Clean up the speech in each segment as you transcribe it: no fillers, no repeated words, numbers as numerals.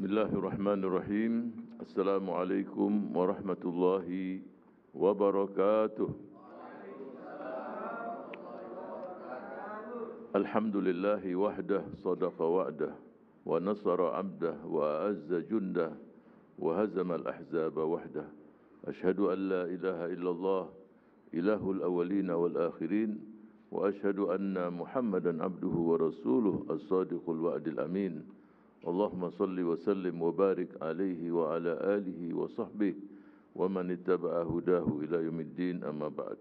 Bismillahirrahmanirrahim. Assalamualaikum warahmatullahi wabarakatuh. Alhamdulillahi wahdah sadaqa wa'dah wa nasara abdah wa azza jundah wa hazama al-ahzaba wahdah. Ashhadu an la ilaha illallah ilahul awwalina wal akhirin wa ashhadu anna Muhammadan abduhu wa rasuluh as-sadiqul wa'dil amin. Allahumma salli wa sallim wa barik alaihi wa ala alihi wa sahbihi wa man ittaba'a hudahu ila yaumiddin, amma ba'd.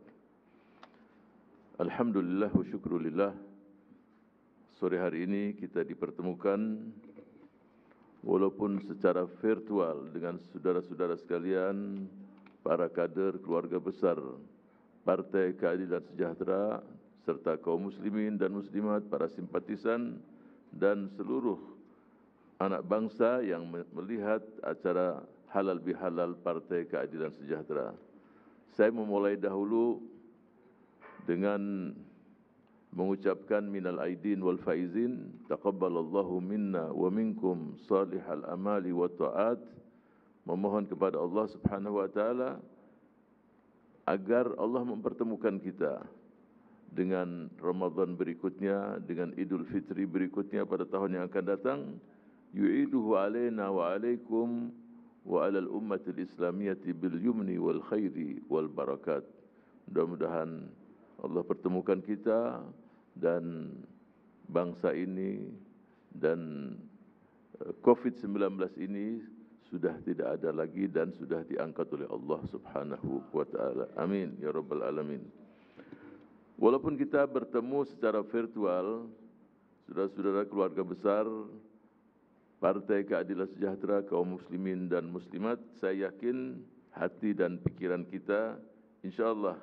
Alhamdulillah wa syukrulillah. Sore hari ini kita dipertemukan walaupun secara virtual dengan saudara-saudara sekalian, para kader keluarga besar Partai Keadilan Sejahtera serta kaum muslimin dan muslimat, para simpatisan dan seluruh anak bangsa yang melihat acara halal bihalal Partai Keadilan Sejahtera. Saya memulai dahulu dengan mengucapkan minal aidin wal faizin, taqabbalallahu minna wa minkum salihal amali wa ta'at. Memohon kepada Allah Subhanahu wa taala agar Allah mempertemukan kita dengan Ramadan berikutnya, dengan Idul Fitri berikutnya pada tahun yang akan datang. Yu'iduhu alaina wa alaikum wa alal ummatil islamiyati bil yumni wal khairi wal barakat. Mudah-mudahan Allah pertemukan kita dan bangsa ini, dan COVID-19 ini sudah tidak ada lagi dan sudah diangkat oleh Allah Subhanahu wa taala. Amin ya rabbal alamin. Walaupun kita bertemu secara virtual, saudara-saudara keluarga besar Partai Keadilan Sejahtera, kaum muslimin dan muslimat, saya yakin hati dan pikiran kita insyaallah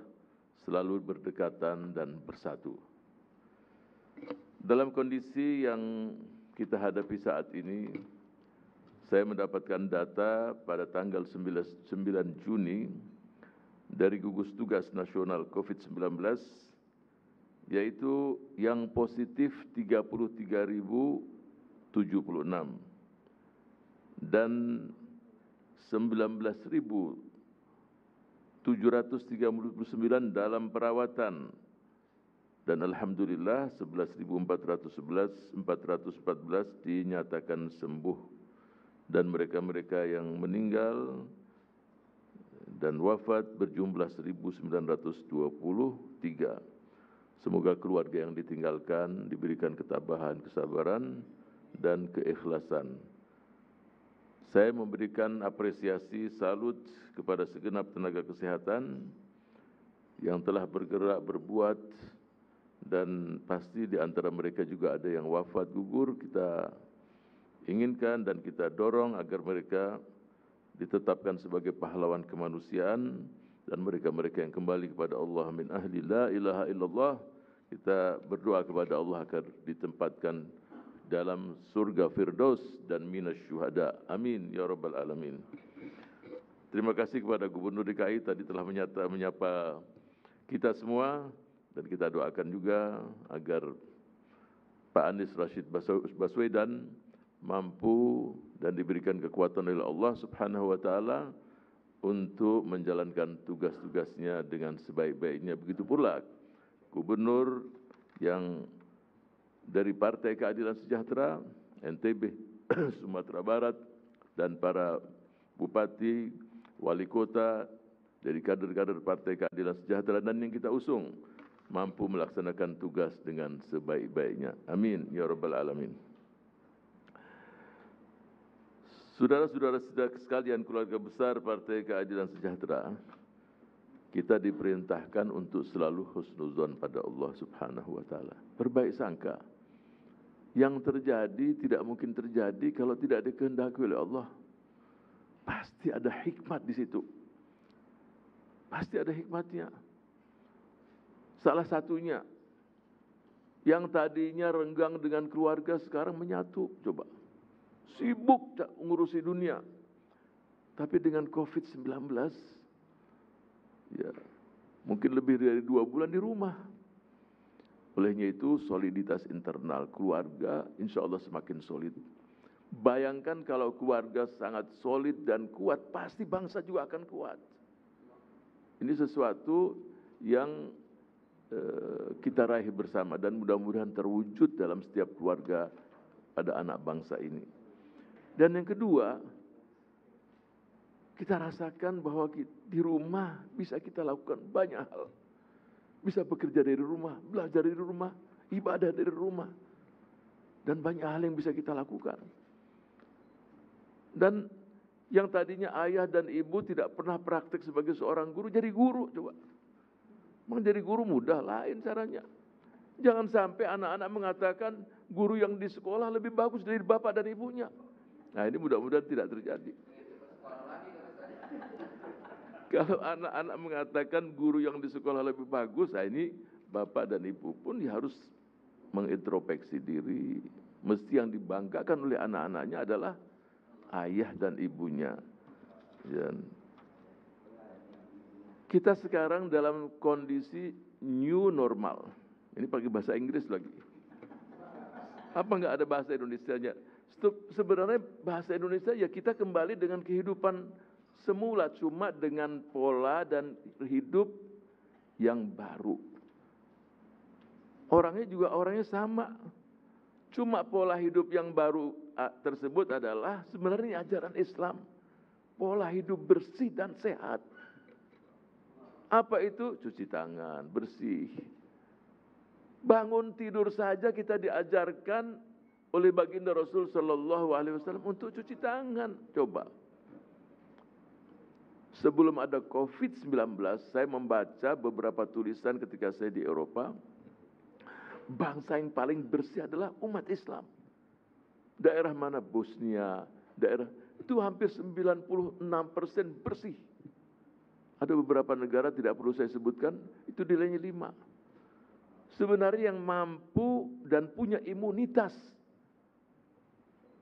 selalu berdekatan dan bersatu. Dalam kondisi yang kita hadapi saat ini, saya mendapatkan data pada tanggal 9 Juni dari gugus tugas nasional COVID-19, yaitu yang positif 33.076 dan 19.739 dalam perawatan, dan alhamdulillah 11.414 dinyatakan sembuh, dan mereka-mereka yang meninggal dan wafat berjumlah 1.923. Semoga keluarga yang ditinggalkan diberikan ketabahan, kesabaran dan keikhlasan. Saya memberikan apresiasi salut kepada segenap tenaga kesehatan yang telah bergerak berbuat, dan pasti di antara mereka juga ada yang wafat gugur. Kita inginkan dan kita dorong agar mereka ditetapkan sebagai pahlawan kemanusiaan, dan mereka-mereka yang kembali kepada Allah min ahli la ilaha illallah, kita berdoa kepada Allah agar ditempatkan dalam surga Firdaus dan minas syuhada. Amin ya rabbal alamin. Terima kasih kepada Gubernur DKI tadi telah menyapa kita semua, dan kita doakan juga agar Pak Anies Rashid Baswedan mampu dan diberikan kekuatan oleh Allah Subhanahu wa taala untuk menjalankan tugas-tugasnya dengan sebaik-baiknya. Begitu pula gubernur yang dari Partai Keadilan Sejahtera NTB, Sumatera Barat, dan para bupati, wali kota dari kader-kader Partai Keadilan Sejahtera dan yang kita usung mampu melaksanakan tugas dengan sebaik-baiknya. Amin ya rabbal alamin. Saudara-saudara sekalian keluarga besar Partai Keadilan Sejahtera, kita diperintahkan untuk selalu husnuzon pada Allah Subhanahu wa taala. Berbaik sangka. Yang terjadi tidak mungkin terjadi kalau tidak dikehendaki oleh Allah. Pasti ada hikmat di situ. Pasti ada hikmatnya. Salah satunya, yang tadinya renggang dengan keluarga sekarang menyatu. Coba, sibuk ngurusi dunia. Tapi dengan COVID-19, ya, mungkin lebih dari 2 bulan di rumah. Olehnya itu soliditas internal keluarga insya Allah semakin solid. Bayangkan kalau keluarga sangat solid dan kuat, pasti bangsa juga akan kuat. Ini sesuatu yang kita raih bersama dan mudah-mudahan terwujud dalam setiap keluarga pada anak bangsa ini. Dan yang kedua, kita rasakan bahwa di rumah bisa kita lakukan banyak hal. Bisa bekerja dari rumah, belajar dari rumah, ibadah dari rumah. Dan banyak hal yang bisa kita lakukan. Dan yang tadinya ayah dan ibu tidak pernah praktek sebagai seorang guru, jadi guru coba. Memang jadi guru mudah, lain caranya. Jangan sampai anak-anak mengatakan guru yang di sekolah lebih bagus dari bapak dan ibunya. Nah, ini mudah-mudahan tidak terjadi. Kalau anak-anak mengatakan guru yang di sekolah lebih bagus, nah ini bapak dan ibu pun harus mengintrospeksi diri. Mesti yang dibanggakan oleh anak-anaknya adalah ayah dan ibunya. Dan kita sekarang dalam kondisi new normal. Ini pakai bahasa Inggris lagi. Apa enggak ada bahasa Indonesianya? Sebenarnya bahasa Indonesia ya kita kembali dengan kehidupan semula, cuma dengan pola dan hidup yang baru. Orangnya juga orangnya sama. Cuma pola hidup yang baru tersebut adalah sebenarnya ajaran Islam. Pola hidup bersih dan sehat. Apa itu? Cuci tangan, bersih. Bangun tidur saja kita diajarkan oleh baginda Rasul Sallallahu Alaihi Wasallam untuk cuci tangan. Coba. Sebelum ada COVID-19, saya membaca beberapa tulisan ketika saya di Eropa. Bangsa yang paling bersih adalah umat Islam. Daerah mana? Bosnia, daerah itu hampir 96% bersih. Ada beberapa negara tidak perlu saya sebutkan, itu nilainya 5. Sebenarnya yang mampu dan punya imunitas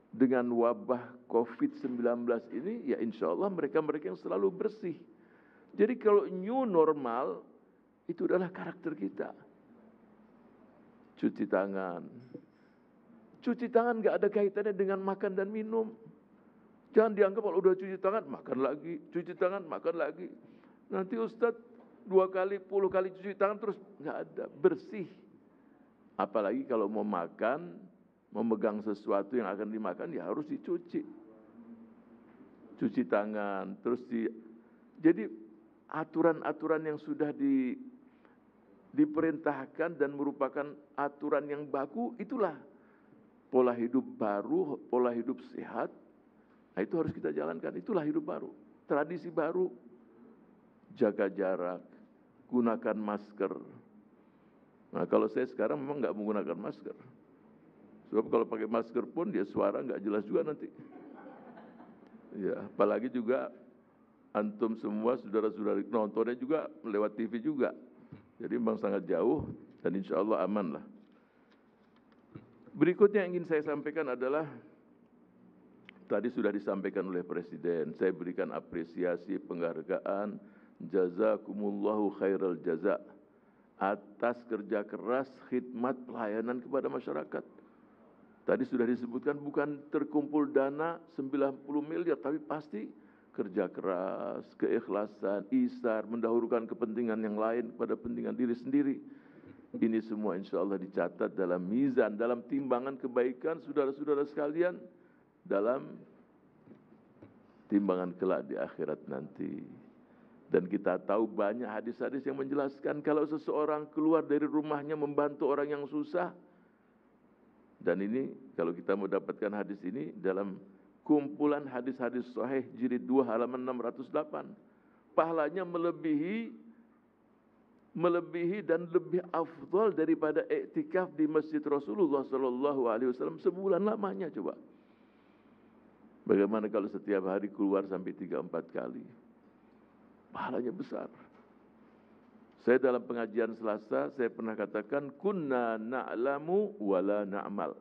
dengan wabah COVID-19 ini, ya insya Allah mereka-mereka yang selalu bersih. Jadi kalau new normal, itu adalah karakter kita. Cuci tangan. Cuci tangan gak ada kaitannya dengan makan dan minum. Jangan dianggap kalau udah cuci tangan, makan lagi. Cuci tangan, makan lagi. Nanti Ustadz 2 kali, 10 kali cuci tangan terus nggak ada, bersih. Apalagi kalau mau makan, memegang sesuatu yang akan dimakan ya harus dicuci. Cuci tangan, terus jadi aturan-aturan yang sudah diperintahkan dan merupakan aturan yang baku, itulah pola hidup baru, pola hidup sehat. Nah itu harus kita jalankan, itulah hidup baru, tradisi baru. Jaga jarak, gunakan masker. Nah kalau saya sekarang memang nggak menggunakan masker. Sebab kalau pakai masker pun dia suara nggak jelas juga nanti. Ya, apalagi juga antum semua saudara-saudara nontonnya juga lewat TV juga. Jadi memang sangat jauh dan insya Allah aman lah. Berikutnya yang ingin saya sampaikan adalah tadi sudah disampaikan oleh Presiden. Saya berikan apresiasi penghargaan. Jazakumullahu khairal jaza atas kerja keras, khidmat, pelayanan kepada masyarakat. Tadi sudah disebutkan bukan terkumpul dana 90 miliar, tapi pasti kerja keras, keikhlasan, isar, mendahulukan kepentingan yang lain pada kepentingan diri sendiri. Ini semua insya Allah dicatat dalam mizan, dalam timbangan kebaikan saudara-saudara sekalian, dalam timbangan kelak di akhirat nanti. Dan kita tahu banyak hadis-hadis yang menjelaskan kalau seseorang keluar dari rumahnya membantu orang yang susah. Dan ini kalau kita mau dapatkan hadis ini dalam kumpulan hadis-hadis sahih jilid 2 halaman 608. Pahalanya melebihi dan lebih afdal daripada iktikaf di Masjid Rasulullah sallallahu alaihi wasallam sebulan lamanya coba. Bagaimana kalau setiap hari keluar sampai 3-4 kali? Pahalanya besar. Saya dalam pengajian Selasa, saya pernah katakan, kunna na'lamu wa la na'mal.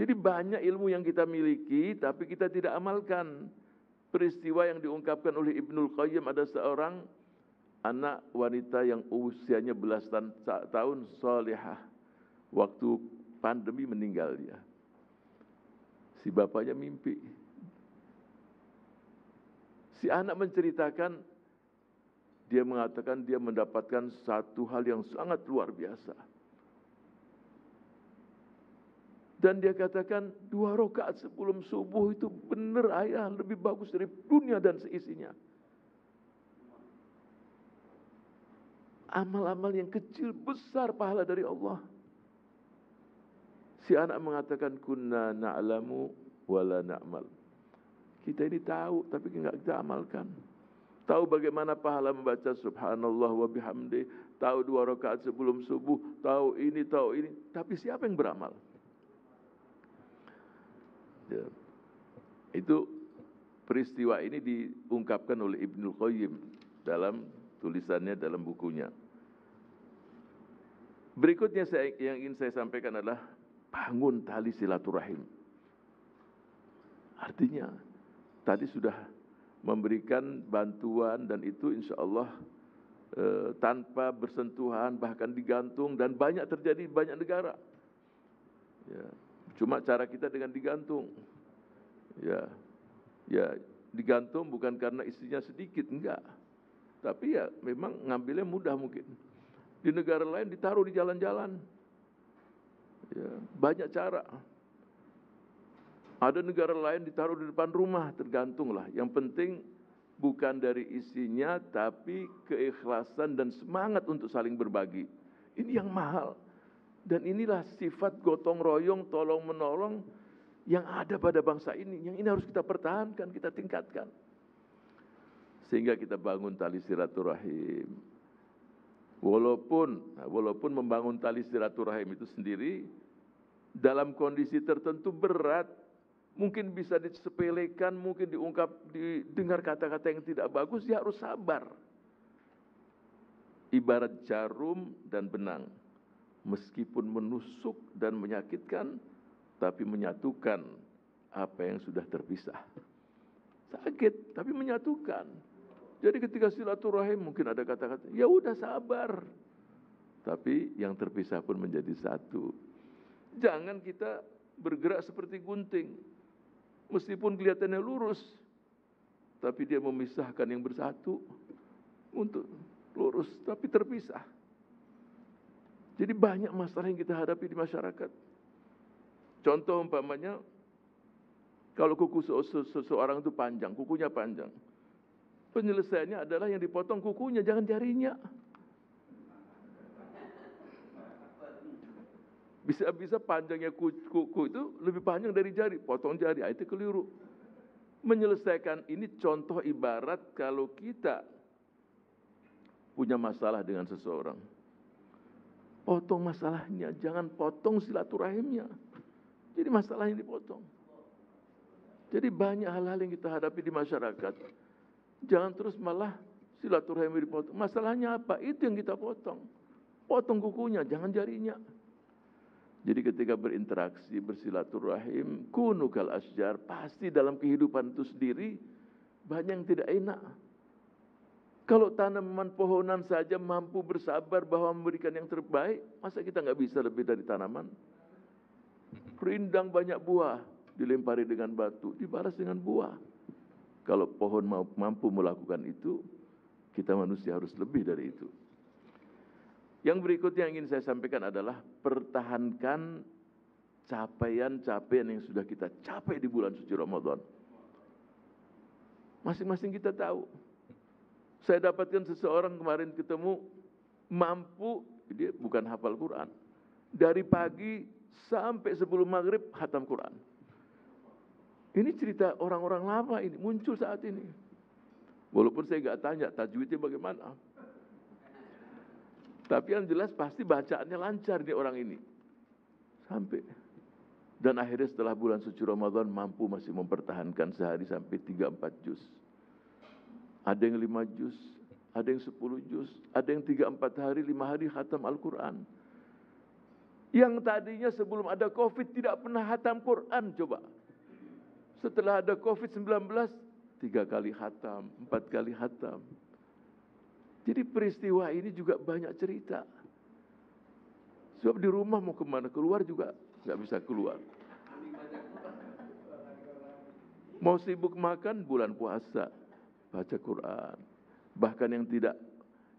Jadi banyak ilmu yang kita miliki, tapi kita tidak amalkan. Peristiwa yang diungkapkan oleh Ibnul Qayyim, ada seorang anak wanita yang usianya belasan tahun, salihah. Waktu pandemi meninggal dia. Si bapaknya mimpi. Si anak menceritakan, dia mengatakan dia mendapatkan satu hal yang sangat luar biasa. Dan dia katakan 2 rakaat sebelum subuh itu benar ayah, lebih bagus dari dunia dan seisinya. Amal-amal yang kecil besar pahala dari Allah. Si anak mengatakan kunna na'lamu wala na'mal. Kita ini tahu tapi enggak kita amalkan. Tahu bagaimana pahala membaca subhanallah wa bihamdi, tahu 2 rakaat sebelum subuh, tahu ini, tapi siapa yang beramal? Ya. Itu peristiwa ini diungkapkan oleh Ibnul Qayyim dalam tulisannya, dalam bukunya. Berikutnya yang ingin saya sampaikan adalah bangun tali silaturahim. Artinya tadi sudah memberikan bantuan dan itu insya Allah tanpa bersentuhan, bahkan digantung, dan banyak terjadi di banyak negara. Ya. Cuma cara kita dengan digantung. Ya digantung bukan karena isinya sedikit, enggak. Tapi ya memang ngambilnya mudah mungkin. Di negara lain ditaruh di jalan-jalan. Ya, banyak cara. Ada negara lain ditaruh di depan rumah, tergantunglah. Yang penting bukan dari isinya, tapi keikhlasan dan semangat untuk saling berbagi. Ini yang mahal. Dan inilah sifat gotong royong, tolong menolong yang ada pada bangsa ini. Yang ini harus kita pertahankan, kita tingkatkan. Sehingga kita bangun tali silaturahim. Walaupun membangun tali silaturahim itu sendiri dalam kondisi tertentu berat, mungkin bisa disepelekan, mungkin didengar kata-kata yang tidak bagus, dia harus sabar. Ibarat jarum dan benang. Meskipun menusuk dan menyakitkan, tapi menyatukan apa yang sudah terpisah. Sakit, tapi menyatukan. Jadi ketika silaturahim mungkin ada kata-kata, ya udah sabar. Tapi yang terpisah pun menjadi satu. Jangan kita bergerak seperti gunting. Meskipun kelihatannya lurus, tapi dia memisahkan yang bersatu untuk lurus, tapi terpisah. Jadi banyak masalah yang kita hadapi di masyarakat. Contoh umpamanya, kalau kuku seseorang itu panjang, kukunya panjang. Penyelesaiannya adalah yang dipotong kukunya, jangan jarinya. Bisa-bisa panjangnya kuku itu lebih panjang dari jari, potong jari, itu keliru. Menyelesaikan ini contoh ibarat kalau kita punya masalah dengan seseorang. Potong masalahnya, jangan potong silaturahimnya. Jadi masalahnya dipotong. Jadi banyak hal-hal yang kita hadapi di masyarakat. Jangan terus malah silaturahim dipotong. Masalahnya apa? Itu yang kita potong. Potong kukunya, jangan jarinya. Jadi ketika berinteraksi, bersilaturahim, kunu kal asjar, pasti dalam kehidupan itu sendiri banyak yang tidak enak. Kalau tanaman pohonan saja mampu bersabar bahwa memberikan yang terbaik, masa kita nggak bisa lebih dari tanaman? Rindang banyak buah, dilempari dengan batu, dibalas dengan buah. Kalau pohon mampu melakukan itu, kita manusia harus lebih dari itu. Yang berikutnya yang ingin saya sampaikan adalah pertahankan capaian-capaian yang sudah kita capai di bulan suci Ramadan. Masing-masing kita tahu. Saya dapatkan seseorang kemarin ketemu mampu, dia bukan hafal Quran. Dari pagi sampai sebelum maghrib khatam Quran. Ini cerita orang-orang lama ini muncul saat ini. Walaupun saya nggak tanya tajwidnya bagaimana. Tapi yang jelas pasti bacaannya lancar nih orang ini. Sampai. Dan akhirnya setelah bulan suci Ramadan mampu masih mempertahankan sehari sampai 3-4 juz. Ada yang 5 juz, ada yang 10 juz, ada yang 3-4 hari, 5 hari khatam Al-Quran. Yang tadinya sebelum ada Covid tidak pernah khatam Quran, coba. Setelah ada Covid-19, 3 kali khatam, 4 kali khatam. Jadi peristiwa ini juga banyak cerita. Sebab di rumah mau kemana, keluar juga nggak bisa keluar. Mau sibuk makan bulan puasa, baca Quran. Bahkan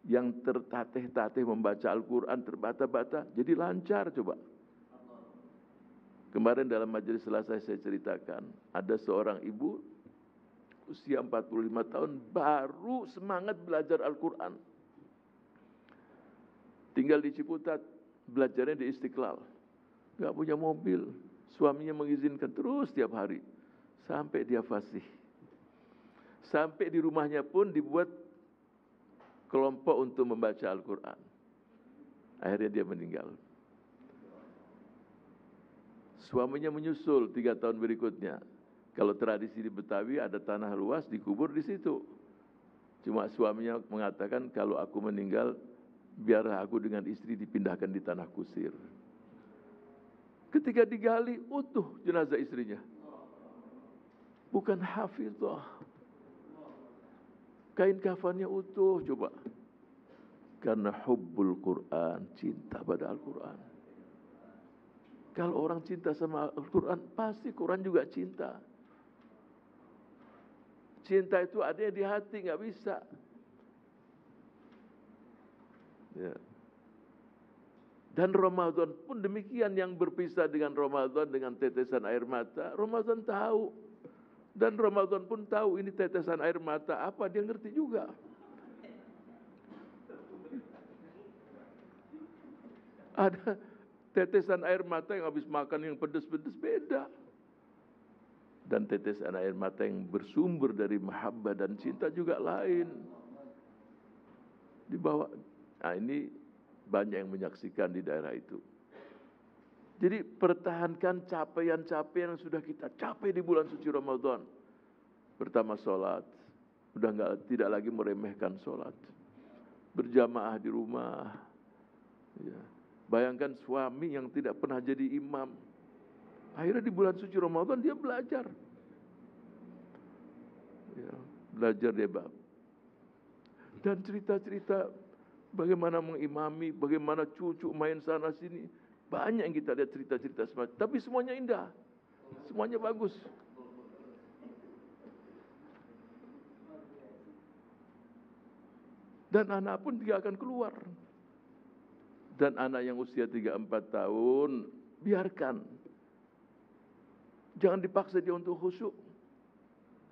yang tertatih-tatih membaca Al-Quran, terbata-bata, jadi lancar coba. Kemarin dalam majelis selesai saya ceritakan, ada seorang ibu usia 45 tahun baru semangat belajar Al-Quran. Tinggal di Ciputat, belajarnya di Istiqlal. Gak punya mobil, suaminya mengizinkan terus tiap hari. Sampai dia fasih. Sampai di rumahnya pun dibuat kelompok untuk membaca Al-Quran. Akhirnya dia meninggal. Suaminya menyusul 3 tahun berikutnya. Kalau tradisi di Betawi ada tanah luas dikubur di situ. Cuma suaminya mengatakan kalau aku meninggal biarlah aku dengan istri dipindahkan di tanah kusir. Ketika digali utuh jenazah istrinya. Bukan hafizah. Kain kafannya utuh coba. Karena hubbul Quran, cinta pada Al-Quran. Kalau orang cinta sama Al-Quran, pasti Quran juga cinta. Cinta itu adanya di hati, nggak bisa. Ya. Dan Ramadan pun demikian, yang berpisah dengan Ramadan dengan tetesan air mata. Ramadan tahu. Dan Ramadan pun tahu ini tetesan air mata apa, dia ngerti juga. Ada tetesan air mata yang habis makan yang pedas-pedas beda. Dan tetesan air mata yang bersumber dari mahabbah dan cinta juga lain. Di bawah, nah ini banyak yang menyaksikan di daerah itu. Jadi pertahankan capaian-capaian yang sudah kita capai di bulan suci Ramadan. Pertama sholat, tidak lagi meremehkan sholat. Berjamaah di rumah. Ya. Bayangkan suami yang tidak pernah jadi imam. Akhirnya di bulan suci Ramadan dia belajar. Ya, belajar dia bab. Dan cerita-cerita bagaimana mengimami, bagaimana cucu main sana sini. Banyak yang kita lihat cerita-cerita semacam. Tapi semuanya indah. Semuanya bagus. Dan anak pun dia akan keluar. Dan anak yang usia 3-4 tahun, biarkan. Jangan dipaksa dia untuk khusyuk.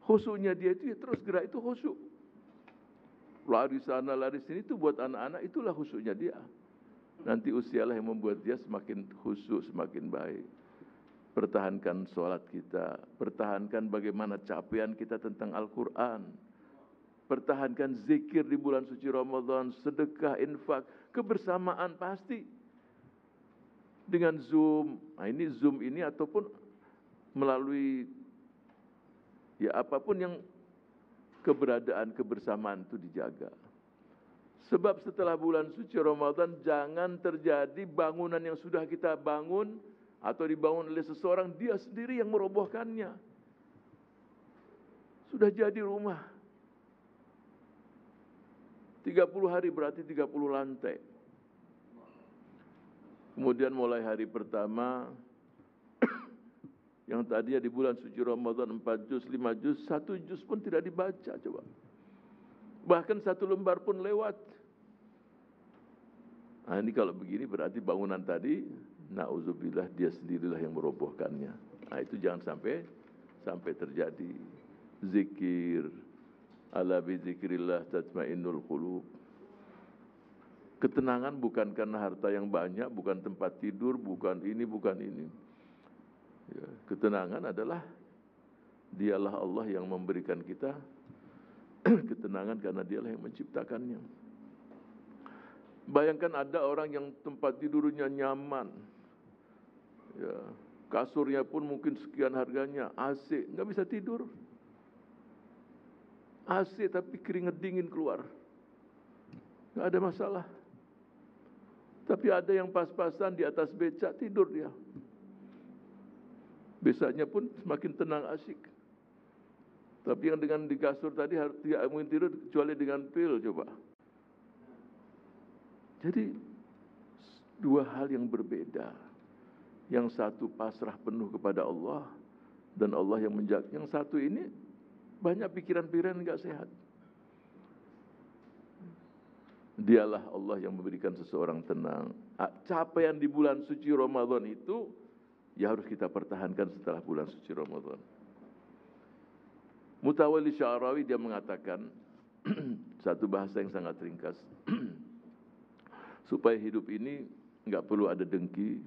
Khusyuknya dia itu ya terus gerak itu khusyuk. Lari sana, lari sini itu buat anak-anak, itulah khusyuknya dia. Nanti usialah yang membuat dia semakin khusyuk, semakin baik. Pertahankan sholat kita. Pertahankan bagaimana capaian kita tentang Al-Quran. Pertahankan zikir di bulan suci Ramadan. Sedekah, infak, kebersamaan pasti. Dengan Zoom. Nah ini Zoom ini ataupun melalui ya apapun yang keberadaan kebersamaan itu dijaga. Sebab setelah bulan suci Ramadan jangan terjadi bangunan yang sudah kita bangun atau dibangun oleh seseorang dia sendiri yang merobohkannya. Sudah jadi rumah 30 hari berarti 30 lantai. Kemudian mulai hari pertama yang tadinya di bulan suci Ramadan 4 juz, 5 juz, 1 juz pun tidak dibaca coba. Bahkan 1 lembar pun lewat. Nah ini kalau begini berarti bangunan tadi, na'udzubillah dia sendirilah yang merobohkannya. Nah itu jangan sampai terjadi. Zikir, ala bi zikrillah tatmainnul qulub. Ketenangan bukan karena harta yang banyak, bukan tempat tidur, bukan ini, bukan ini. Ya, ketenangan adalah dialah Allah yang memberikan kita ketenangan karena dialah yang menciptakannya. Bayangkan ada orang yang tempat tidurnya nyaman, ya, kasurnya pun mungkin sekian harganya, AC, nggak bisa tidur. AC tapi keringat dingin keluar, nggak ada masalah. Tapi ada yang pas-pasan di atas becak tidur dia. Besoknya pun semakin tenang asyik. Tapi yang dengan di kasur tadi harus tidak mungkin tidur kecuali dengan pil coba. Jadi 2 hal yang berbeda. Yang satu pasrah penuh kepada Allah, Dan Allah yang menjaga. Yang satu ini banyak pikiran-pikiran enggak sehat. Dialah Allah yang memberikan seseorang tenang. Capaian di bulan suci Ramadan itu ya harus kita pertahankan setelah bulan suci Ramadan. Mutawalli Sya'rawi dia mengatakan satu bahasa yang sangat ringkas. Supaya hidup ini enggak perlu ada dengki,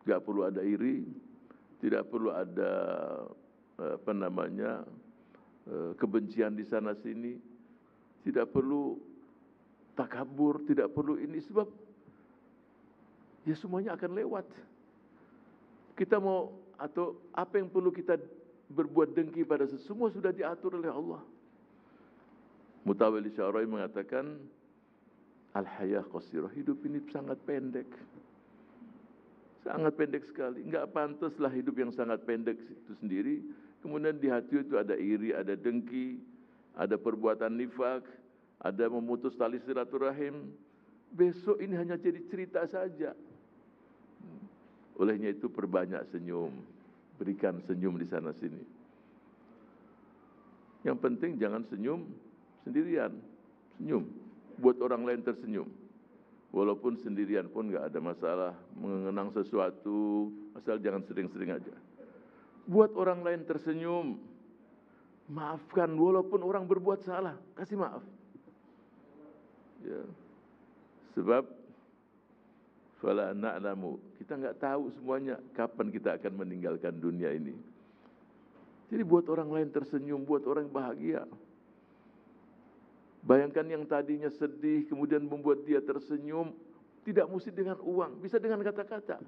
enggak perlu ada iri, tidak perlu ada kebencian di sana sini, tidak perlu takabur, tidak perlu ini, sebab ya semuanya akan lewat. Kita mau atau apa yang perlu kita berbuat dengki pada semua sudah diatur oleh Allah. Mutawalli Sya'rawi mengatakan al-hayah qasirah, hidup ini sangat pendek. Sangat pendek sekali. Enggak pantaslah hidup yang sangat pendek itu sendiri. Kemudian di hati itu ada iri, ada dengki, ada perbuatan nifak, ada memutus tali silaturahim. Besok ini hanya jadi cerita saja. Olehnya itu perbanyak senyum. Berikan senyum di sana sini. Yang penting jangan senyum sendirian. Senyum. Buat orang lain tersenyum. Walaupun sendirian pun enggak ada masalah. Mengenang sesuatu, asal jangan sering-sering aja. Buat orang lain tersenyum. Maafkan walaupun orang berbuat salah, kasih maaf. Ya. Sebab fala na'lamu, kita enggak tahu semuanya kapan kita akan meninggalkan dunia ini. Jadi buat orang lain tersenyum, buat orang bahagia. Bayangkan yang tadinya sedih kemudian membuat dia tersenyum, tidak mesti dengan uang, bisa dengan kata-kata.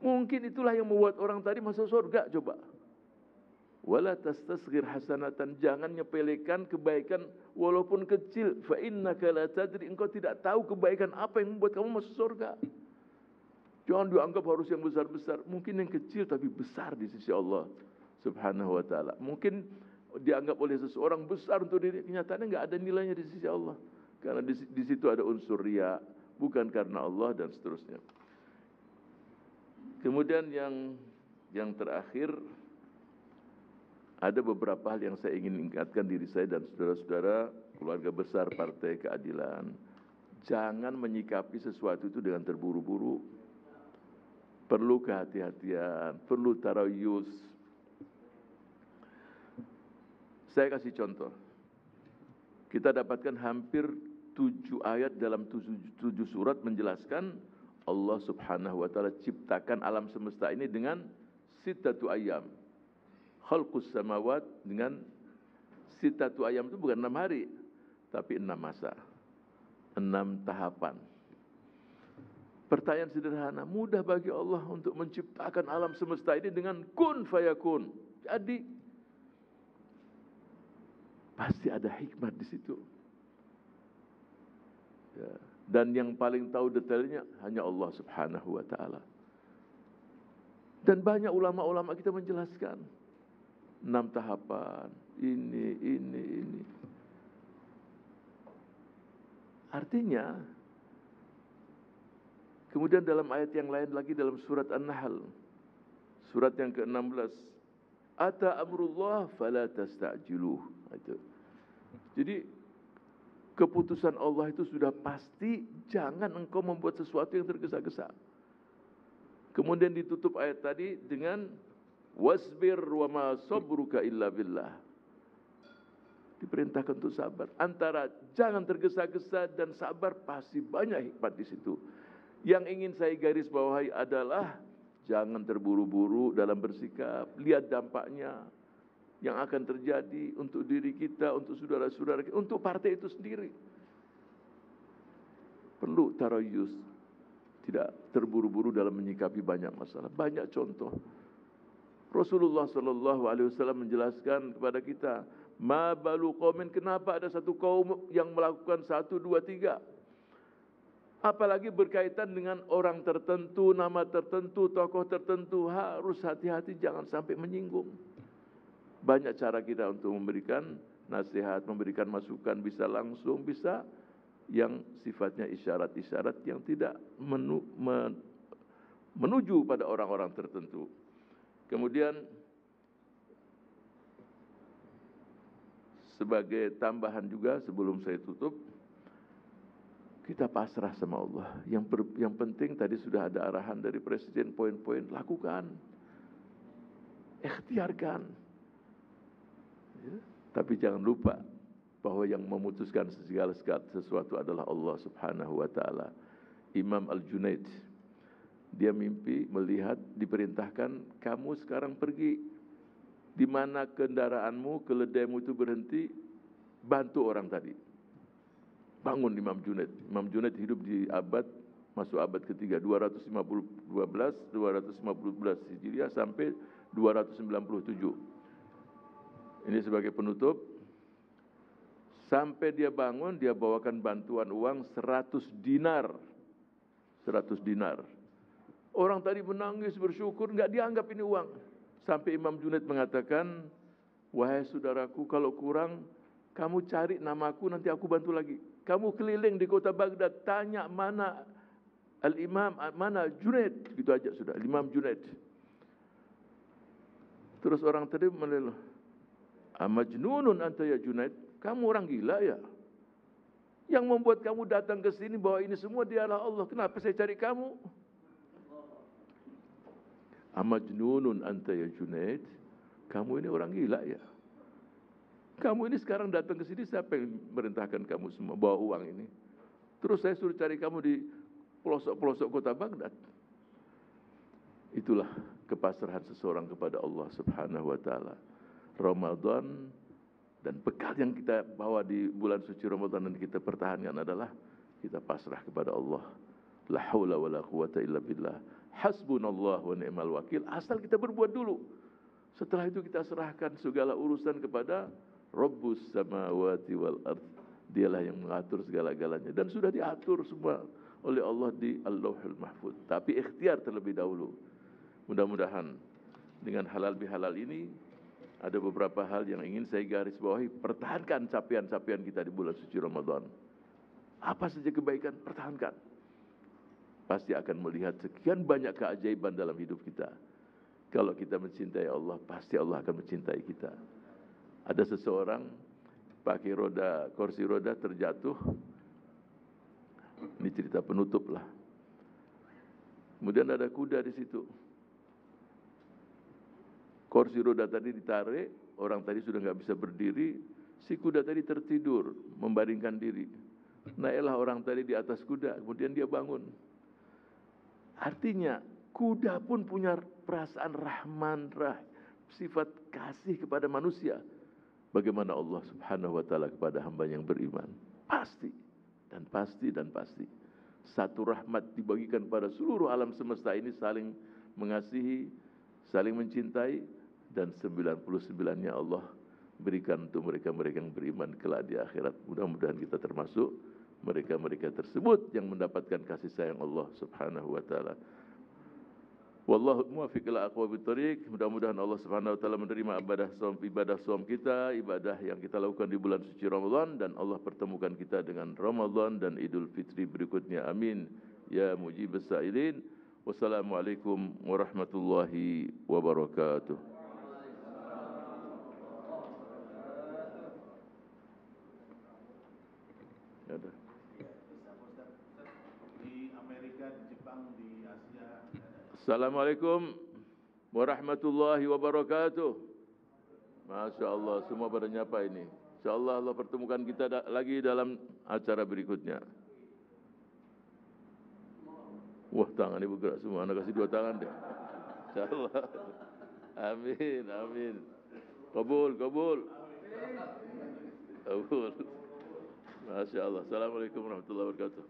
Mungkin itulah yang membuat orang tadi masuk surga, coba. Wala tastasghir hasanatan, jangan nyepelekan kebaikan walaupun kecil. Fa innaka la tadri, engkau tidak tahu kebaikan apa yang membuat kamu masuk surga. Jangan dianggap harus yang besar-besar, mungkin yang kecil tapi besar di sisi Allah Subhanahu wa taala. Mungkin dianggap oleh seseorang besar untuk diri, kenyataannya enggak ada nilainya di sisi Allah. Karena di situ ada unsur riya, bukan karena Allah dan seterusnya. Kemudian yang terakhir, ada beberapa hal yang saya ingin ingatkan diri saya dan saudara-saudara keluarga besar Partai Keadilan. Jangan menyikapi sesuatu itu dengan terburu-buru. Perlu kehati-hatian, perlu tarayus. Saya kasih contoh. Kita dapatkan hampir 7 ayat dalam 7 surat menjelaskan Allah Subhanahu wa taala ciptakan alam semesta ini dengan sittatu ayyam. Khalqus samawat, dengan sittatu ayyam itu bukan 6 hari, tapi 6 masa. 6 tahapan. Pertanyaan sederhana, mudah bagi Allah untuk menciptakan alam semesta ini dengan kun fayakun. Jadi pasti ada hikmat di situ. Ya. Dan yang paling tahu detailnya hanya Allah Subhanahu wa taala. Dan banyak ulama-ulama kita menjelaskan 6 tahapan, ini. Artinya, kemudian dalam ayat yang lain lagi dalam surat An-Nahl, surat yang ke-16, ata amrullah fala tasta'jiluh. Itu. Jadi keputusan Allah itu sudah pasti, jangan engkau membuat sesuatu yang tergesa-gesa. Kemudian ditutup ayat tadi dengan wasbir wa ma sabruka illa billah. Diperintahkan untuk sabar. Antara jangan tergesa-gesa dan sabar pasti banyak hikmat di situ. Yang ingin saya garis bawahi adalah jangan terburu-buru dalam bersikap. Lihat dampaknya yang akan terjadi untuk diri kita, untuk saudara-saudara kita, untuk partai itu sendiri. Perlu tarayus, tidak terburu-buru dalam menyikapi banyak masalah. Banyak contoh. Rasulullah sallallahu alaihi wasallam menjelaskan kepada kita, ma balu qaumin, kenapa ada satu kaum yang melakukan 1, 2, 3. Apalagi berkaitan dengan orang tertentu, nama tertentu, tokoh tertentu, harus hati-hati jangan sampai menyinggung. Banyak cara kita untuk memberikan nasihat, memberikan masukan, bisa langsung, bisa yang sifatnya isyarat-isyarat yang tidak menuju pada orang-orang tertentu. Kemudian sebagai tambahan juga sebelum saya tutup, kita pasrah sama Allah. Yang penting tadi sudah ada arahan dari Presiden, poin-poin, lakukan, ikhtiarkan. Ya. Tapi jangan lupa bahwa yang memutuskan segala sesuatu adalah Allah Subhanahu wa Ta'ala. Imam Al-Junaid, dia mimpi melihat diperintahkan, kamu sekarang pergi di mana kendaraanmu, keledaimu itu berhenti, bantu orang tadi. Bangun Imam Junaid. Imam Junaid hidup di masuk abad ketiga, 215 Hijriah sampai 297. Ini sebagai penutup. Sampai dia bangun, dia bawakan bantuan uang 100 dinar. 100 dinar. Orang tadi menangis, bersyukur, enggak dianggap ini uang. Sampai Imam Junaid mengatakan, wahai saudaraku, kalau kurang, kamu cari namaku, nanti aku bantu lagi. Kamu keliling di kota Baghdad, tanya mana Al-Imam, mana Junaid. Gitu aja sudah, Imam Junaid. Terus orang tadi meleleh, amajnunun anta ya Junaid, kamu orang gila ya? Yang membuat kamu datang ke sini bahwa ini semua dialah Allah, kenapa saya cari kamu? Amajnunun anta ya Junaid, kamu ini orang gila ya? Kamu ini sekarang datang ke sini, siapa yang merintahkan kamu semua bawa uang ini? Terus saya suruh cari kamu di pelosok-pelosok kota Baghdad. Itulah kepasrahan seseorang kepada Allah Subhanahu wa Ta'ala. Ramadan dan bekal yang kita bawa di bulan suci Ramadan dan kita pertahankan adalah kita pasrah kepada Allah. La haula wala quwata illa billah. Hasbunallah wa ni'mal wakil. Asal kita berbuat dulu. Setelah itu kita serahkan segala urusan kepada Rabbus samawati wal ardh. Dialah yang mengatur segala-galanya dan sudah diatur semua oleh Allah di Al-Lauhul Mahfuz. Tapi ikhtiar terlebih dahulu. Mudah-mudahan dengan halal bihalal ini ada beberapa hal yang ingin saya garis bawahi. Pertahankan capaian-capaian kita di bulan suci Ramadan. Apa saja kebaikan, pertahankan. Pasti akan melihat sekian banyak keajaiban dalam hidup kita. Kalau kita mencintai Allah, pasti Allah akan mencintai kita. Ada seseorang pakai kursi roda terjatuh. Ini cerita penutup lah. Kemudian ada kuda di situ. Kursi roda tadi ditarik, orang tadi sudah nggak bisa berdiri, si kuda tadi tertidur, membaringkan diri. Naiklah orang tadi di atas kuda, kemudian dia bangun. Artinya, kuda pun punya perasaan rahman, sifat kasih kepada manusia. Bagaimana Allah Subhanahu wa Ta'ala kepada hamba yang beriman? Pasti, dan pasti, dan pasti. Satu rahmat dibagikan pada seluruh alam semesta ini, saling mengasihi, saling mencintai, dan 99-nya Allah berikan untuk mereka-mereka yang beriman kelak di akhirat. Mudah-mudahan kita termasuk mereka-mereka tersebut yang mendapatkan kasih sayang Allah Subhanahu wa Ta'ala. Wallahu muwaffiq ila aqwamit thoriq. Mudah-mudahan Allah Subhanahu wa Ta'ala menerima ibadah saum kita, ibadah yang kita lakukan di bulan suci Ramadan, dan Allah pertemukan kita dengan Ramadan dan Idul Fitri berikutnya. Amin ya mujibus sa'ilin. Wassalamualaikum warahmatullahi wabarakatuh. Ada. Di Amerika, di Jepang, di Asia. Assalamualaikum warahmatullahi wabarakatuh. Masya Allah, semua pada nyapa ini. Insya Allah Allah pertemukan kita lagi dalam acara berikutnya. Wah, tangan ini bergerak semua. Anda kasih 2 tangan deh. Insya Allah. Amin, amin. Kabul, kabul. Kabul. Masya Allah. Assalamualaikum warahmatullahi wabarakatuh.